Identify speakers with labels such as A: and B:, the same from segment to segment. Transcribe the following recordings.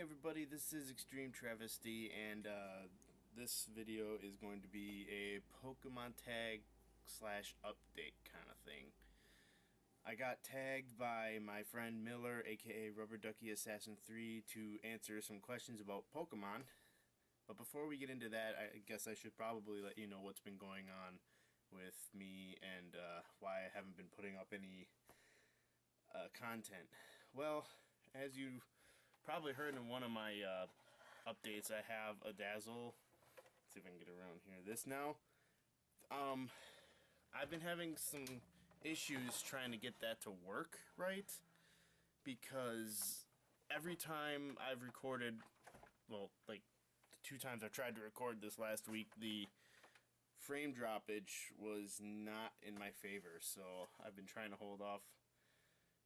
A: everybody, this is Extreme Travesty, and this video is going to be a Pokemon tag slash update kind of thing. I got tagged by my friend Miller, aka Rubber Ducky Assassin 3, to answer some questions about Pokemon. But before we get into that, I guess I should probably let you know what's been going on with me and why I haven't been putting up any content. Well, as you probably heard in one of my updates, I have a Dazzle. Let's see if I can get around here. This now. I've been having some issues trying to get that to work right, because every time I've recorded, well, like the 2 times I've tried to record this last week, the frame droppage was not in my favor, so I've been trying to hold off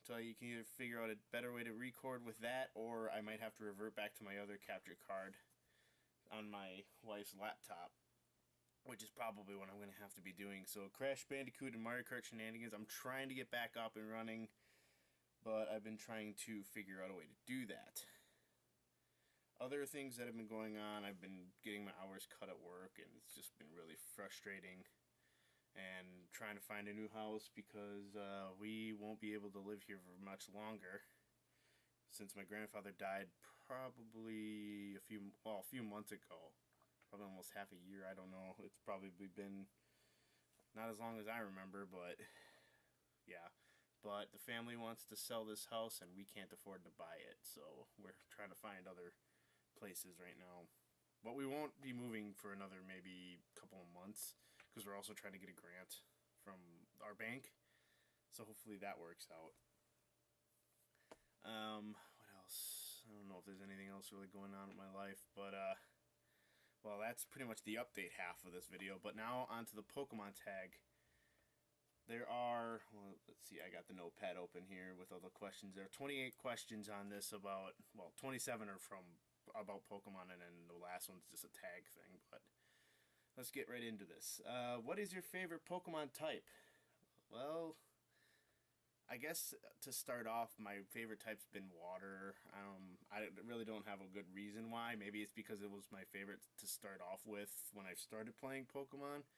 A: until you can either figure out a better way to record with that, or I might have to revert back to my other capture card on my wife's laptop, which is probably what I'm going to have to be doing. So Crash Bandicoot and Mario Kart Shenanigans, I'm trying to get back up and running, but I've been trying to figure out a way to do that. Other things that have been going on, I've been getting my hours cut at work, and it's just been really frustrating. And trying to find a new house, because we won't be able to live here for much longer, since my grandfather died probably a few months ago, probably almost half a year. I don't know, it's probably been not as long as I remember, but yeah. But the family wants to sell this house and we can't afford to buy it, so we're trying to find other places right now. But we won't be moving for another maybe couple of months, because we're also trying to get a grant from our bank. So hopefully that works out. What else? I don't know if there's anything else really going on in my life, but well, that's pretty much the update half of this video. But now onto the Pokemon tag. There are, well, let's see, I got the notepad open here with all the questions. There are 28 questions on this about, well, 27 are about Pokemon, and then the last one's just a tag thing. But let's get right into this. What is your favorite Pokemon type? Well, I guess to start off, my favorite type's been water. I really don't have a good reason why. Maybe it's because it was my favorite to start off with when I started playing Pokemon.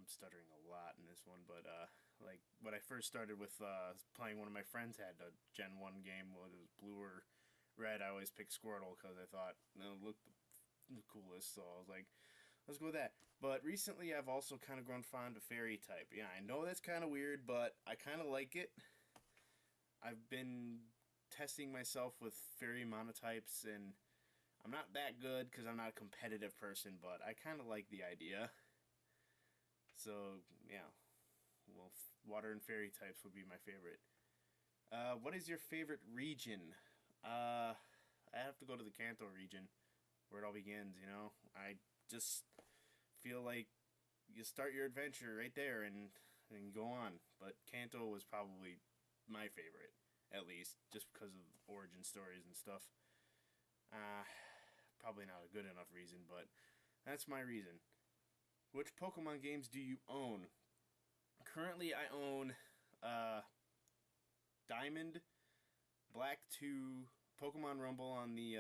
A: I'm stuttering a lot in this one, but like when I first started with playing, one of my friends had a Gen 1 game, whether it was blue or red. I always picked Squirtle because I thought it looked the coolest, so I was like, let's go with that. But recently I've also kind of grown fond of Fairy type. Yeah, I know that's kind of weird, but I kind of like it. I've been testing myself with Fairy monotypes, and I'm not that good because I'm not a competitive person, but I kind of like the idea. So, yeah. Well, water and fairy types would be my favorite. What is your favorite region? I have to go to the Kanto region, where it all begins, you know? I just feel like you start your adventure right there and you go on. But Kanto was probably my favorite, at least, just because of origin stories and stuff. Probably not a good enough reason, but that's my reason. Which Pokemon games do you own? Currently, I own Diamond, Black 2, Pokemon Rumble on the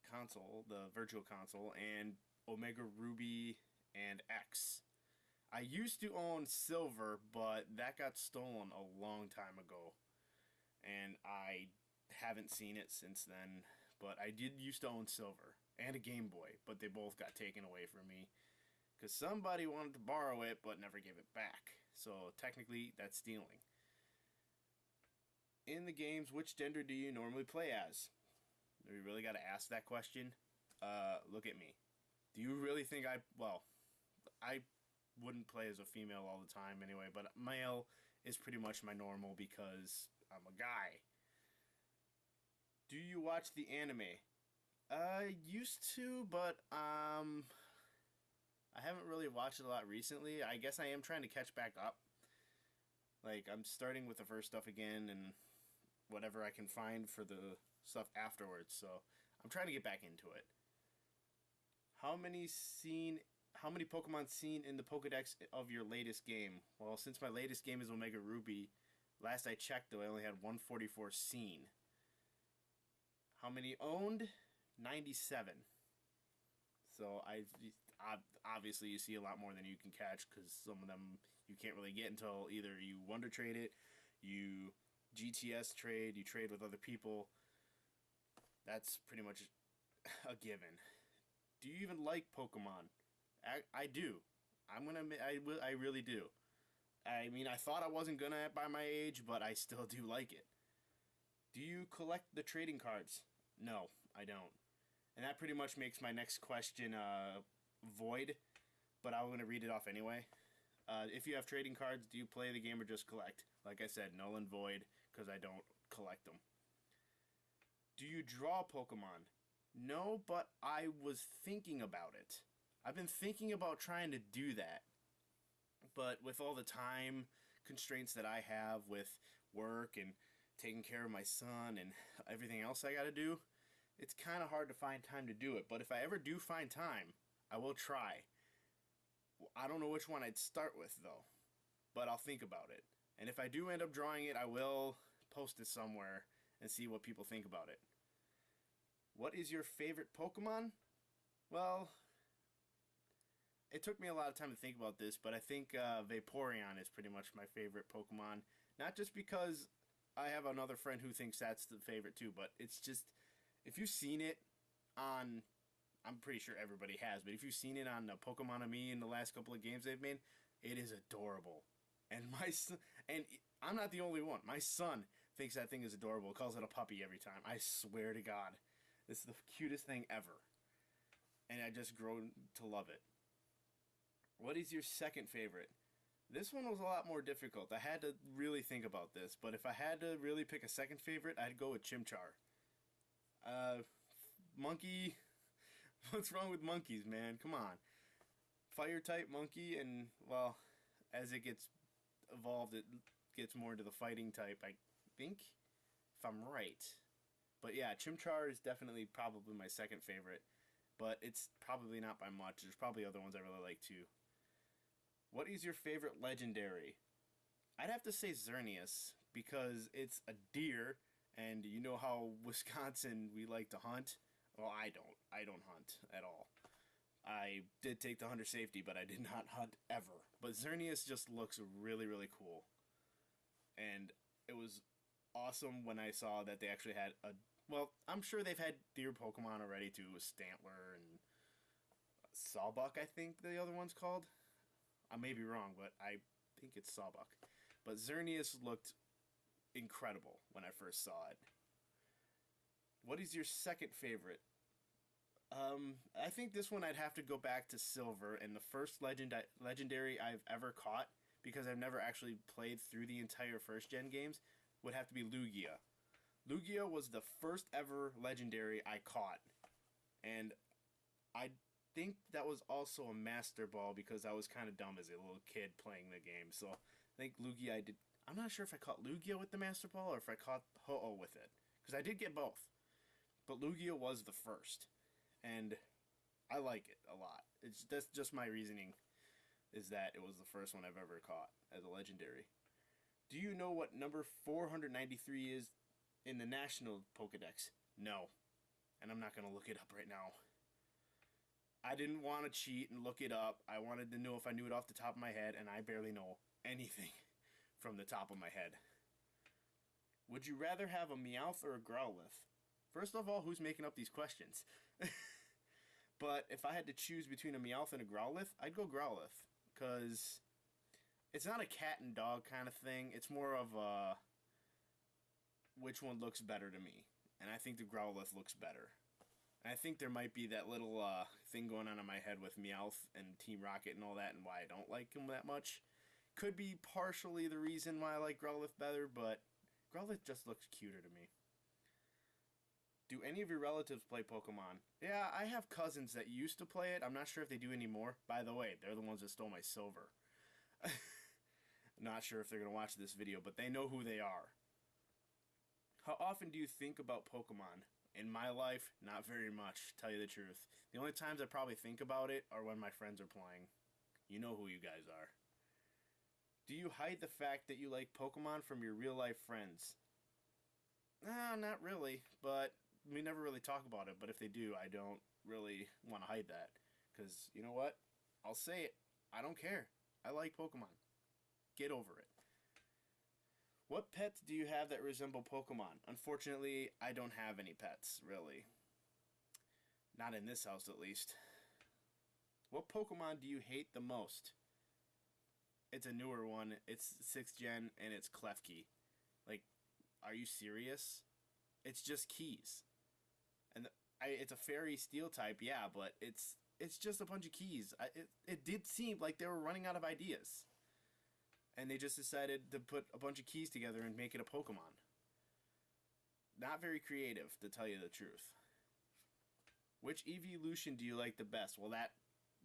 A: console, the Virtual Console, and Omega Ruby and X. I used to own Silver, but that got stolen a long time ago, and I haven't seen it since then. But I did used to own Silver and a Game Boy, but they both got taken away from me because somebody wanted to borrow it but never gave it back. So technically that's stealing. In the games, which gender do you normally play as? Do we really got to ask that question? Look at me. Do you really think I wouldn't play as a female all the time anyway, but male is pretty much my normal because I'm a guy. Do you watch the anime? I used to, but I haven't really watched it a lot recently. I guess I am trying to catch back up. Like, I'm starting with the first stuff again and whatever I can find for the stuff afterwards, so I'm trying to get back into it. How many Pokemon seen in the PokeDex of your latest game? Well, since my latest game is Omega Ruby, Last I checked, though, I only had 144 seen. How many owned? 97. So obviously you see a lot more than you can catch, because some of them you can't really get until either you wonder trade it, you GTS trade, you trade with other people. That's pretty much a given. Do you even like Pokemon? I do. I really do. I mean, I thought I wasn't gonna by my age, but I still do like it. Do you collect the trading cards? No, I don't. And that pretty much makes my next question void, but I'm gonna read it off anyway. If you have trading cards, do you play the game or just collect? Like I said, null and void, because I don't collect them. Do you draw Pokemon? No, but I was thinking about it. I've been thinking about trying to do that. But with all the time constraints that I have with work and taking care of my son and everything else I gotta do, it's kind of hard to find time to do it. But if I ever do find time, I will try. I don't know which one I'd start with, though, but I'll think about it. And if I do end up drawing it, I will post it somewhere and see what people think about it. What is your favorite Pokemon? Well, it took me a lot of time to think about this, but I think Vaporeon is pretty much my favorite Pokemon. Not just because I have another friend who thinks that's the favorite too, but it's just, if you've seen it on, I'm pretty sure everybody has, but if you've seen it on Pokemon Me in the last couple of games they've made, it is adorable. And my son, and I'm not the only one. My son thinks that thing is adorable. Calls it a puppy every time. I swear to God, this is the cutest thing ever. And I just grow to love it. What is your second favorite? This one was a lot more difficult. I had to really think about this, but if I had to really pick a second favorite, I'd go with Chimchar. Monkey. What's wrong with monkeys, man? Come on. Fire type monkey, and, well, as it gets evolved, it gets more into the fighting type, I think, if I'm right. But yeah, Chimchar is definitely probably my second favorite, but it's probably not by much. There's probably other ones I really like too. What is your favorite legendary? I'd have to say Xerneas, because it's a deer, and you know how Wisconsin we like to hunt? Well, I don't. I don't hunt at all. I did take the hunter safety, but I did not hunt ever. But Xerneas just looks really, really cool. And it was awesome when I saw that they actually had a... Well, I'm sure they've had deer Pokemon already too, with Stantler and Sawbuck, I think the other one's called. I may be wrong, but I think it's Sawbuck. But Xerneas looked incredible when I first saw it. What is your second favorite? I think this one I'd have to go back to Silver, and the first legendary I've ever caught, because I've never actually played through the entire first-gen games, would have to be Lugia. Lugia was the first ever legendary I caught, and I think that was also a Master Ball, because I was kind of dumb as a little kid playing the game, so I think Lugia I did... I'm not sure if I caught Lugia with the Master Ball, or if I caught Ho-Oh with it, because I did get both. But Lugia was the first, and I like it a lot. That's just my reasoning, is that it was the first one I've ever caught as a legendary. Do you know what number 493 is in the National PokeDex? No, and I'm not going to look it up right now. I didn't want to cheat and look it up. I wanted to know if I knew it off the top of my head, and I barely know anything from the top of my head. Would you rather have a Meowth or a Growlithe? First of all, who's making up these questions? But if I had to choose between a Meowth and a Growlithe, I'd go Growlithe. Because it's not a cat and dog kind of thing. It's more of a... which one looks better to me. And I think the Growlithe looks better. And I think there might be that little thing going on in my head with Meowth and Team Rocket and all that, and why I don't like him that much. Could be partially the reason why I like Growlithe better, but Growlithe just looks cuter to me. Do any of your relatives play Pokemon? Yeah, I have cousins that used to play it. I'm not sure if they do anymore. By the way, they're the ones that stole my silver. Not sure if they're going to watch this video, but they know who they are. How often do you think about Pokemon? In my life, not very much, to tell you the truth. The only times I probably think about it are when my friends are playing. You know who you guys are. Do you hide the fact that you like Pokemon from your real life friends? Nah, not really, but we never really talk about it. But if they do, I don't really want to hide that. Because, you know what? I'll say it. I don't care. I like Pokemon. Get over it. What pets do you have that resemble Pokemon? Unfortunately, I don't have any pets, really. Not in this house, at least. What Pokemon do you hate the most? It's a newer one. It's 6th gen, and it's Klefki. Like, are you serious? It's just keys. And it's a fairy steel type, yeah, but it's just a bunch of keys. It did seem like they were running out of ideas. And they just decided to put a bunch of keys together and make it a Pokemon. Not very creative, to tell you the truth. Which evolution do you like the best? Well, that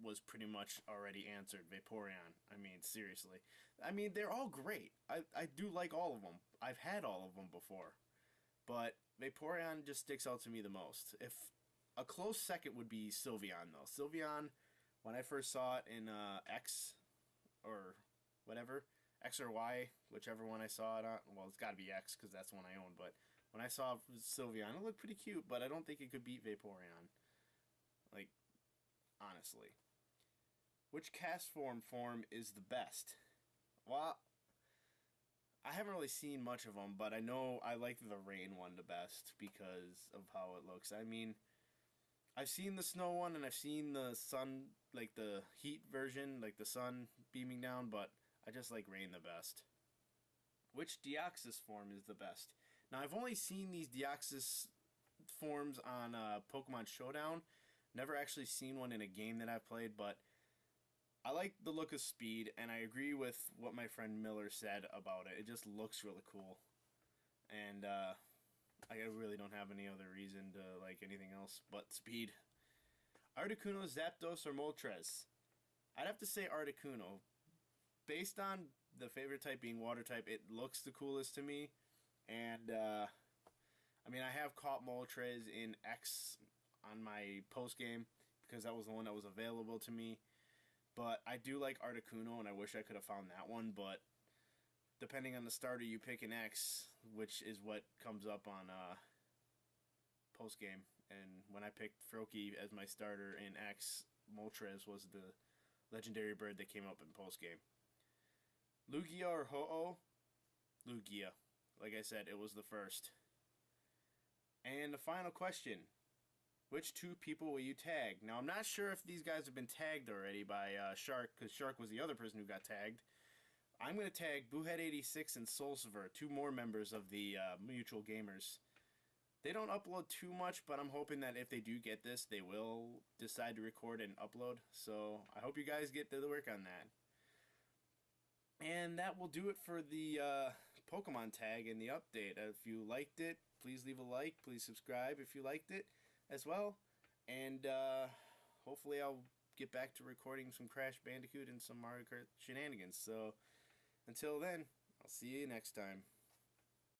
A: was pretty much already answered. Vaporeon. I mean, seriously. I mean, they're all great. I do like all of them. I've had all of them before. But Vaporeon just sticks out to me the most. If a close second would be Sylveon, though. Sylveon, when I first saw it in X or whatever, X or Y, whichever one I saw it on. Well, it's got to be X because that's the one I own. But when I saw Sylveon, it looked pretty cute. But I don't think it could beat Vaporeon. Like, honestly. Which cast form is the best? Well, I haven't really seen much of them, but I know I like the rain one the best because of how it looks. I mean, I've seen the snow one and I've seen the sun, like the heat version, like the sun beaming down, but I just like rain the best. Which Deoxys form is the best? Now, I've only seen these Deoxys forms on Pokemon Showdown. Never actually seen one in a game that I've played, but I like the look of Speed, and I agree with what my friend Miller said about it. It just looks really cool. And I really don't have any other reason to like anything else but Speed. Articuno, Zapdos, or Moltres? I'd have to say Articuno. Based on the favorite type being water type, it looks the coolest to me. And, I mean, I have caught Moltres in X on my post game because that was the one that was available to me. But I do like Articuno, and I wish I could have found that one. But depending on the starter you pick in X, which is what comes up on post game, and when I picked Froakie as my starter in X, Moltres was the legendary bird that came up in post game. Lugia or Ho-Oh? Lugia. Like I said, it was the first. And the final question. Which 2 people will you tag? Now, I'm not sure if these guys have been tagged already by Shark, because Shark was the other person who got tagged. I'm going to tag Boohead86 and Soulsiver, 2 more members of the Mutual Gamers. They don't upload too much, but I'm hoping that if they do get this, they will decide to record and upload. So I hope you guys get to work on that. And that will do it for the Pokemon tag and the update. If you liked it, please leave a like. Please subscribe if you liked it as well. And hopefully I'll get back to recording some Crash Bandicoot and some Mario Kart shenanigans. So until then, I'll see you next time.